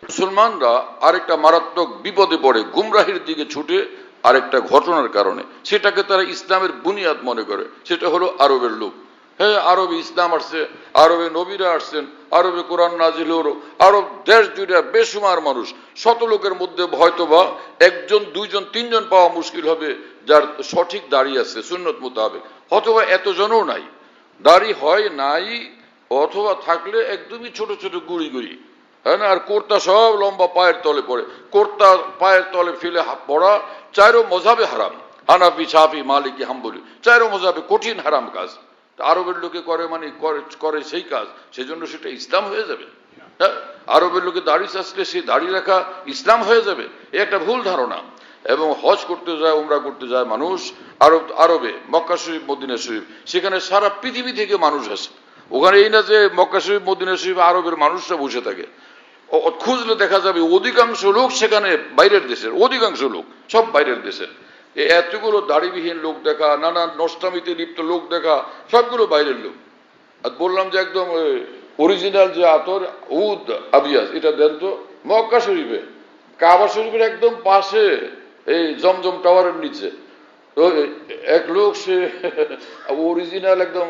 মুসলমানরা আরেকটা মারাত্মক বিপদে পড়ে গুমরাহির দিকে ছুটে আরেকটা ঘটনার কারণে। সেটাকে তারা ইসলামের বুনিয়াদ মনে করে। সেটা হলো আরবের লোক। হ্যাঁ, আরবে ইসলাম আসছে, আরবে নবীরা আসছেন, আরবে কোরআন নাজিল হলো, আরব দেশ জুড়ে বেসুমার মানুষ। শত লোকের মধ্যে হয়তোবা একজন, দুইজন, তিনজন পাওয়া মুশকিল হবে যার সঠিক দাড়ি আছে সুন্নত মোতাবেক, অথবা এতজনও নাই, দাড়ি হয় নাই, অথবা থাকলে একদমই ছোট ছোট গুড়ি গুড়ি, হ্যাঁ না, আর কোর্তা সব লম্বা পায়ের তলে পড়ে। কোর্তা পায়ের তলে ফেলে পড়া চারো মজাবে হারাম। হানাফি, শাফি, মালিকি, হাম্বলি, চারো মজাবে কঠিন হারাম কাজ। আরবের লোকে করে, মানে করে সেই কাজ, সেজন্য সেটা ইসলাম হয়ে যাবে? হ্যাঁ, আরবের লোকে দাড়ি চাষলে সেই দাড়ি রাখা ইসলাম হয়ে যাবে? এ একটা ভুল ধারণা। এবং হজ করতে যায়, উমরা করতে যায় মানুষ আরবে, মক্কা শরীফ, মদিনা শরীফ, সেখানে সারা পৃথিবী থেকে মানুষ আসে। ওখানে এই না যে মক্কা শরীফ, মদিনা শরীফ আরবের মানুষরা বসে থাকে। খুঁজলে দেখা যাবে অধিকাংশ লোক সেখানে বাইরের দেশের, অধিকাংশ লোক সব বাইরের দেশের। এতগুলো দাড়িবিহীন লোক দেখা, নানা নষ্টামিতে লিপ্ত লোক দেখা, সবগুলো বাইরের লোক। আর বললাম যে একদম অরিজিনাল যে আতর উদ আবিয়াস, এটা দেন তো মক্কা শরীফে, কাবা শরীফের একদম পাশে, এই জমজম টাওয়ারের নিচে। তো এক লোক সে অরিজিনাল একদম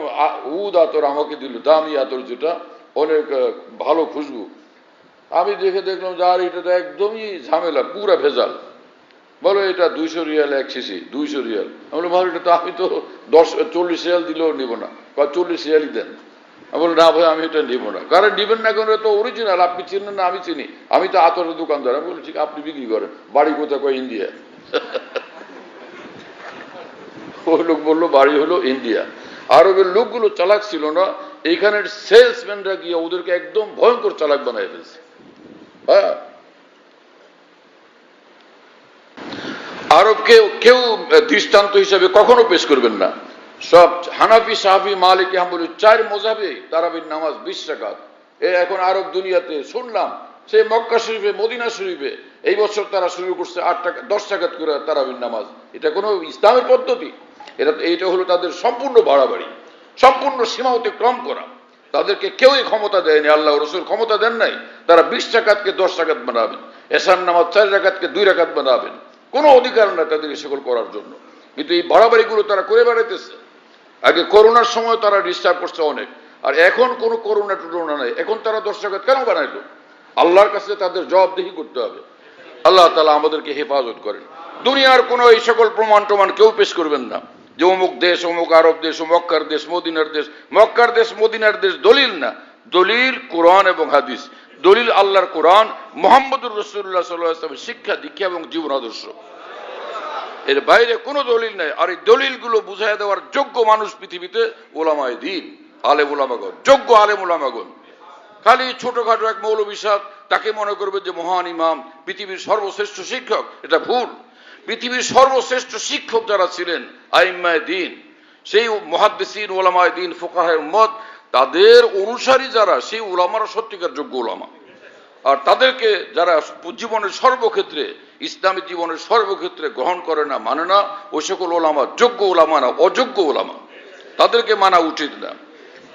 উদ আতর আমাকে দিল, দামি আতর, যেটা অনেক ভালো খুশবু। আমি দেখলাম যে আর এটা তো একদমই ঝামেলা, পুরা ভেজাল। বলো এটা 200 রিয়াল এক শিশি, 200 রিয়াল। আমি বললাম ভালো, এটা তো আমি তো 40 রিয়াল দিলেও নিব না, বা 40 রিয়ালই দেন। আমি বললাম না ভাই, আমি এটা নিব না। কারণ নিবেন না, কারণ তো অরিজিনাল, আপনি চিনেন না, আমি চিনি, আমি তো আতরের দোকানদার। আমি বলি ঠিক, আপনি বিক্রি করেন, বাড়ি কোথায়? কয় ইন্ডিয়া। ওই লোক বললো বাড়ি হলো ইন্ডিয়া। আরবের লোকগুলো চালাক ছিল না, এইখানের সেলসম্যানরা গিয়ে ওদেরকে একদম ভয়ঙ্কর চালাক বানায় ফেলছে। হ্যাঁ, আরবকে কেউ দৃষ্টান্ত হিসাবে কখনো পেশ করবেন না। সব হানাফি, শাফি, মালিকি, হাম্বলি, 4 মজাবে তারাবির নামাজ 20 রাকাত। এখন আরব দুনিয়াতে শুনলাম সে মক্কা শরীফে, মদিনা শরীফে এই বছর তারা শুরু করছে 10 রাকাত করে তারাবির নামাজ। এটা কোনো ইসলামের পদ্ধতি? এইটা হলো তাদের সম্পূর্ণ বাড়াবাড়ি, সম্পূর্ণ সীমা অতিক্রম করা। তাদেরকে কেউই ক্ষমতা দেয়নি, আল্লাহ রসুল ক্ষমতা দেন নাই। তারা 20 রাকাতকে 10 রাকাত বানাবেন, এশার নামাজ 4 রাকাতকে 2 রাকাত বানাবেন, কোনো অধিকার নাই তাদের সেগুলো করার জন্য। কিন্তু এই বাড়াবাড়িগুলো তারা করে বেড়াইতেছে। আগে করোনার সময় তারা ডিস্টার্ব করছে অনেক, আর এখন কোনো করোনা টুরোনা নাই। এখন তারা 10 রাকাত কেন বানাইলো? আল্লাহর কাছে তাদের জবাবদিহি করতে হবে। আল্লাহ তাআলা আমাদেরকে হেফাজত করেন। দুনিয়ার কোনো এই সকল প্রমাণ টমান কেউ পেশ করবেন না যে অমুক দেশ, অমুক আরব দেশ, মক্কার দেশ, মদিনার দেশ। মক্কার দেশ, মদিনার দেশ দলিল না, দলিল কোরআন এবং হাদিস। দলিল আল্লাহর কোরআন, মুহাম্মদুর রাসূলুল্লাহ সাল্লাল্লাহু আলাইহি ওয়াসাল্লামের শিক্ষা, দীক্ষা এবং জীবন আদর্শ। এর বাইরে কোনো দলিল নাই। আর এই দলিলগুলো বুঝাই দেওয়ার যোগ্য মানুষ পৃথিবীতে ওলামায়ে দ্বীন, আলেম ওলামাগণ, যোগ্য আলেম ওলামাগণ। খালি ছোটখাটো এক মৌলবী সাহেব তাকে মনে করবে যে মহান ইমাম, পৃথিবীর সর্বশ্রেষ্ঠ শিক্ষক। এটা ভুল। পৃথিবীর সর্বশ্রেষ্ঠ শিক্ষক যারা ছিলেন আইম্মায়ে দ্বীন, সেই মুহাদ্দিসিন, ওলামায়ে দ্বীন, ফুকাহায়ে উম্মত, তাদের অনুসারী যারা, সেই ওলামারা সত্যিকার যোগ্য ওলামা। আর তাদেরকে যারা জীবনের সর্বক্ষেত্রে, ইসলামী জীবনের সর্বক্ষেত্রে গ্রহণ করে না, মানে না, ওই সকল ওলামা যোগ্য ওলামা না, অযোগ্য ওলামা। তাদেরকে মানা উচিত না।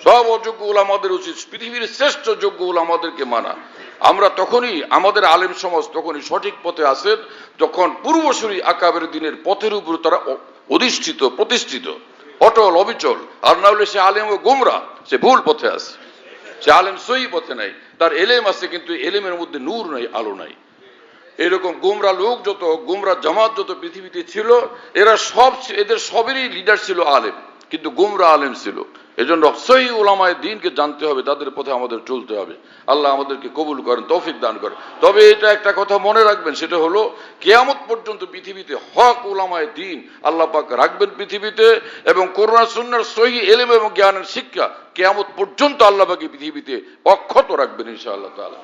সব অযোগ্য ওলামাদের উচিত পৃথিবীর শ্রেষ্ঠ যোগ্য ওলামাদেরকে মানা। আমরা তখনই, আমাদের আলেম সমাজ তখনই সঠিক পথে আছেন যখন পূর্বসূরি আকাবের দিনের পথের উপর তারা অধিষ্ঠিত, প্রতিষ্ঠিত, অটল, অবিচল। আর না হলে সে আলেম ও গোমরা, সে ভুল পথে আছে, সে আলেম সহি পথে নাই। তার এলেম আছে কিন্তু এলেমের মধ্যে নূর নাই, আলো নাই। এরকম গোমরা লোক যত, গোমরা জামাত যত পৃথিবীতে ছিল, এরা সব, এদের সবেরই লিডার ছিল আলেম, কিন্তু গোমরা আলেম ছিল। এজন্য সহি উলামায়ে দ্বীনকে জানতে হবে, তাদের পথে আমাদের চলতে হবে। আল্লাহ আমাদেরকে কবুল করেন, তৌফিক দান করেন। তবে এটা একটা কথা মনে রাখবেন, সেটা হলো কিয়ামত পর্যন্ত পৃথিবীতে হক উলামায়ে দ্বীন আল্লাহ পাক রাখবেন পৃথিবীতে, এবং কোরআন সুন্নাহর সহি ইলম এবং জ্ঞানের শিক্ষা কিয়ামত পর্যন্ত আল্লাহ পাক পৃথিবীতে অক্ষত রাখবেন ইনশাআল্লাহ তাআলা।